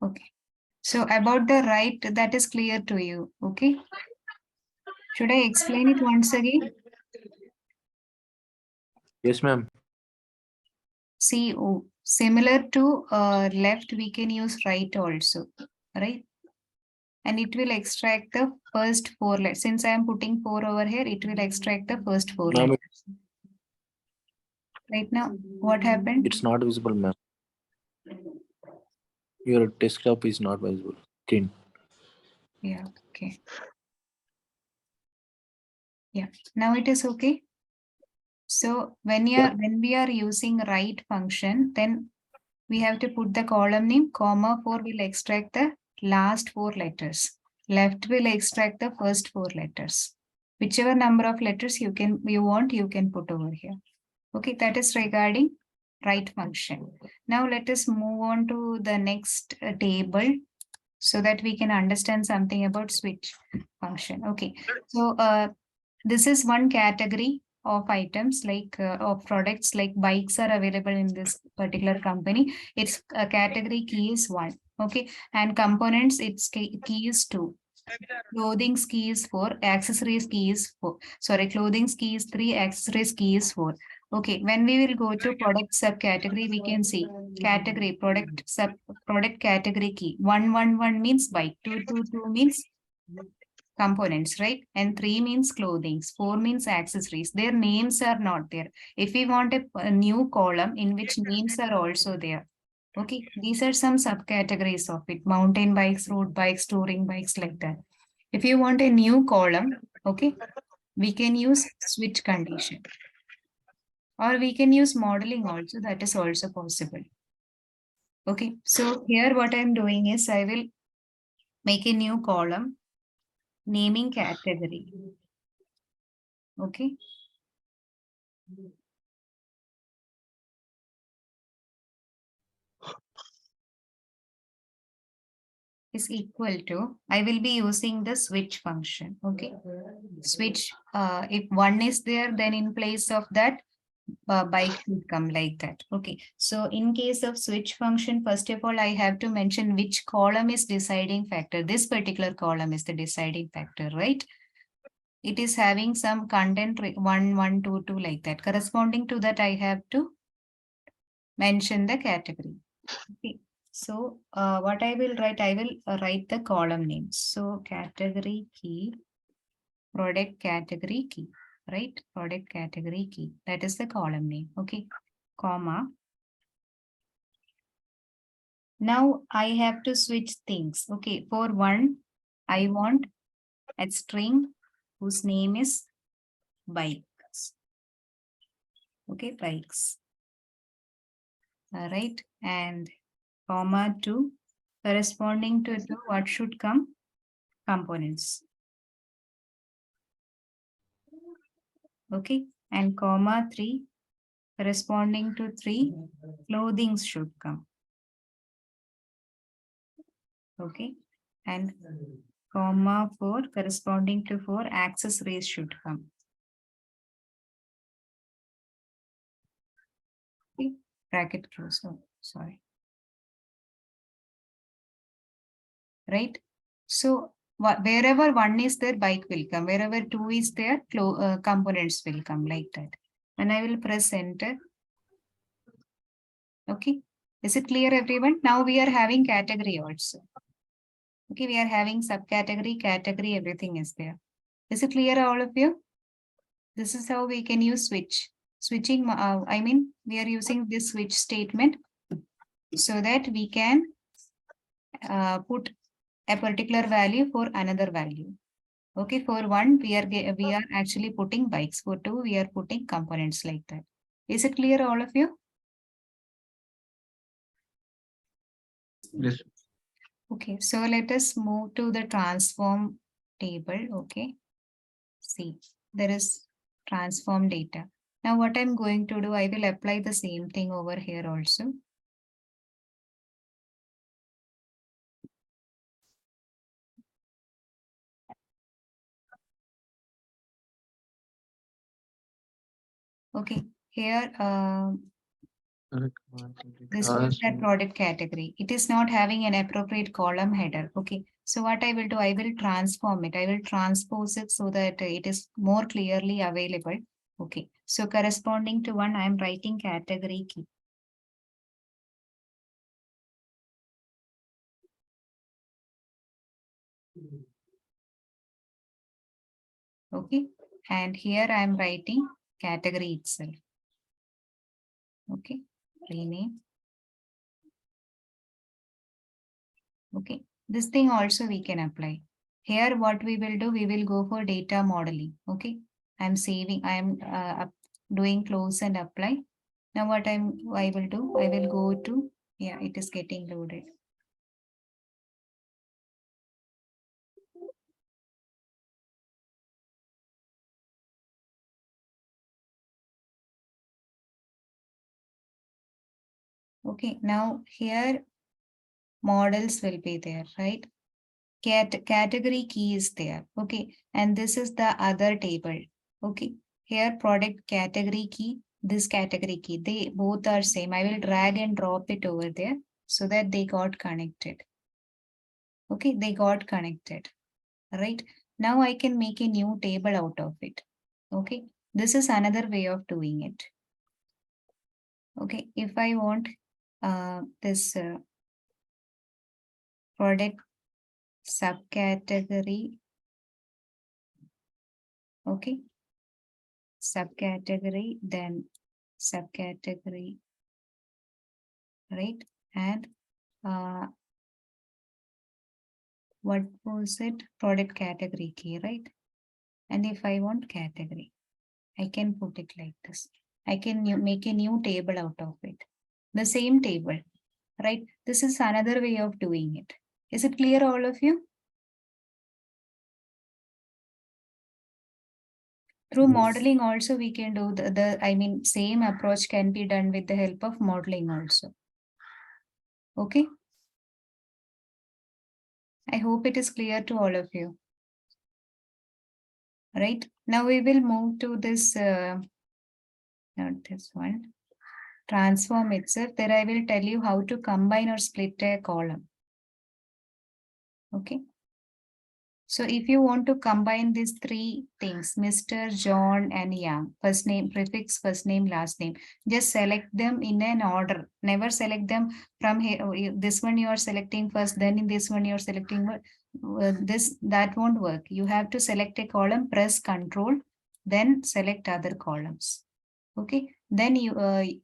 Okay. So about the right, that is clear to you. Okay. Should I explain it once again? Yes, ma'am. See, similar to left, we can use right also, right? And it will extract the first four letters. Since I am putting 4 over here, it will extract the first 4 Ma'am, letters. Right now, what happened? it's not visible, ma'am. Your desktop is not visible. Screen. Yeah, okay. Yeah, now it is okay. So when we are using right function, then we have to put the column name, comma 4 will extract the last 4 letters. Left will extract the first 4 letters. Whichever number of letters you want, you can put over here. Okay, that is regarding right function. Now let us move on to the next table so that we can understand something about switch function. Okay, so this is one category of items like of products like bikes are available in this particular company. Its category key is 1. Okay, and components its key is 2. Clothing key is 4, accessories key is 4. Sorry, clothing key is 3, accessories key is 4. Okay, when we will go to product subcategory, we can see category product category key. 111 means bike, 222 means components, right? And 3 means clothing, 4 means accessories. Their names are not there. If we want a new column in which names are also there. Okay, these are some subcategories of it. Mountain bikes, road bikes, touring bikes, like that. If you want a new column, okay, we can use switch condition. Or we can use modeling also, that is also possible. Okay, so here what I'm doing is I will make a new column, naming category. Okay. Is equal to, I will be using the switch function. Okay. Switch, if 1 is there, then in place of that, bike will come like that. Okay. So in case of switch function, first of all, I have to mention which column is deciding factor. This particular column is the deciding factor, right? It is having some content 1, 1, 2, 2 like that. Corresponding to that, I have to mention the category. Okay. So what I will write the column names. So category key, product category key, right? Product category key. That is the column name. Okay. Comma. Now I have to switch things. Okay. For 1, I want a string whose name is bikes. Okay. Bikes. All right. And comma 2, corresponding to 2, what should come? Components. Okay, and comma 3, corresponding to 3, clothing should come. Okay, and comma 4, corresponding to 4, accessories should come. Okay, bracket close. Oh, sorry. Right, so wherever 1 is there, bike will come. Wherever 2 is there, components will come, like that. And I will press enter. Okay, is it clear, everyone? Now we are having category also. Okay, we are having subcategory, category, everything is there. Is it clear, all of you? This is how we can use switch. Switching, I mean, we are using this switch statement so that we can put a particular value for another value. Okay, for 1, we are actually putting bikes. For 2, we are putting components, like that. Is it clear, all of you? Yes. Okay, so let us move to the transform table. Okay, see, there is transform data. Now what I'm going to do, I will apply the same thing over here also. Okay, here This was that product category. It is not having an appropriate column header. Okay. So what I will do, I will transform it. I will transpose it so that it is more clearly available. Okay. So corresponding to one, I am writing category key. Okay. And here I am writing category itself. Okay. Rename. Okay. This thing also we can apply. Here what we will do, we will go for data modeling. Okay. I'm saving, I'm doing close and apply. Now what I will do, I will go to, yeah, it is getting loaded. Okay, now here models will be there, right? Category key is there. Okay, and this is the other table. Okay, here product category key, this category key, they both are same. I will drag and drop it over there so that they got connected. Okay, they got connected, right? Now I can make a new table out of it. Okay, this is another way of doing it. Okay, if I want this product subcategory, okay, subcategory, then subcategory, right? And what was it? Product category key, right? And if I want category, I can put it like this. I can make a new table out of it. The same table, right? This is another way of doing it. Is it clear, all of you? Through modeling also we can do I mean, same approach can be done with the help of modeling also. Okay. I hope it is clear to all of you. Right. Now we will move to this, not this one, transform itself. There I will tell you how to combine or split a column. Okay. So if you want to combine these three things, Mr., John, and Yang, first name, prefix, first name, last name, just select them in an order. Never select them from here. This one you are selecting first, then in this one you are selecting that won't work. You have to select a column, press Control, then select other columns. Okay. Then you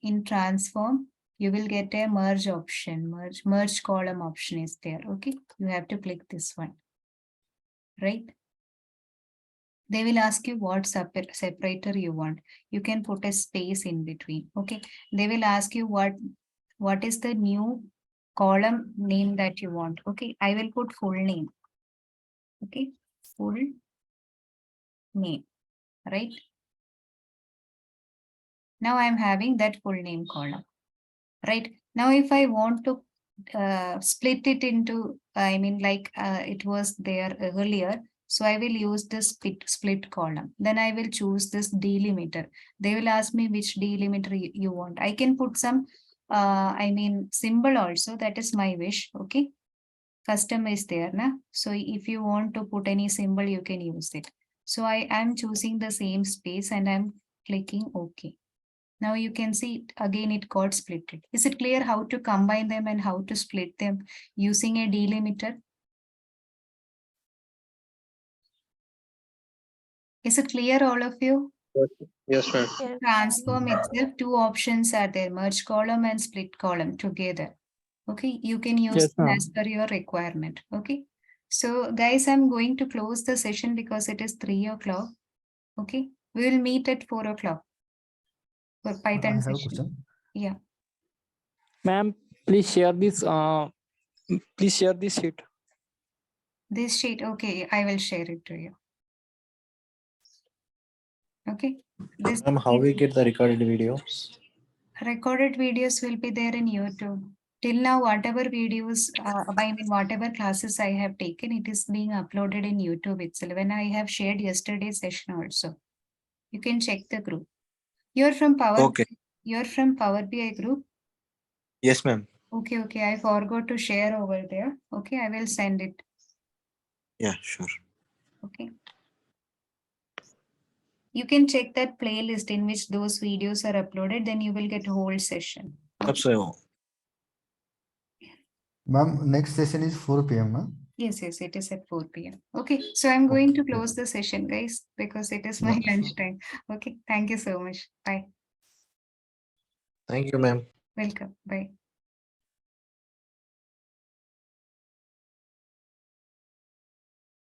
in transform, you will get a merge option. Merge column option is there. Okay. You have to click this one. Right? They will ask you what separator you want. You can put a space in between. Okay. They will ask you what is the new column name that you want. Okay. I will put full name. Okay. Full name. Right. Now I am having that full name column. Right. Now if I want to split it into, I mean, like it was there earlier. So I will use this split column. Then I will choose this delimiter. They will ask me which delimiter you want. I can put some, I mean, symbol also. That is my wish. Okay. Custom is there. Na? So if you want to put any symbol, you can use it. So I am choosing the same space and I'm clicking OK. Now you can see again it got split. Is it clear how to combine them and how to split them using a delimiter? Is it clear, all of you? Yes, ma'am. Transform itself, two options are there, merge column and split column together. Okay, you can use them as per your requirement. Okay, so guys, I'm going to close the session because it is 3 o'clock. Okay, we will meet at 4 o'clock for Python I have a session. question. Yeah. Ma'am, please share this. Please share this sheet. This sheet, okay, I will share it to you. Okay. This How we get the recorded video? recorded videos will be there in YouTube. Till now, whatever videos, I mean, whatever classes I have taken, it is being uploaded in YouTube itself. When I have shared yesterday's session also, you can check the group. You're from Okay. You're from Power BI group. Yes, ma'am. Okay, okay. I forgot to share over there. Okay, I will send it. Yeah, sure. Okay. You can check that playlist in which those videos are uploaded, then you will get whole session. Absolutely. Ma'am, next session is 4 p.m. Ma'am. Yes, yes, it is at 4 p.m. Okay, so I'm going to Okay. close the session, guys, because it is my Yeah, sure. lunchtime. Okay, thank you so much. Bye. Thank you, ma'am. Welcome. Bye.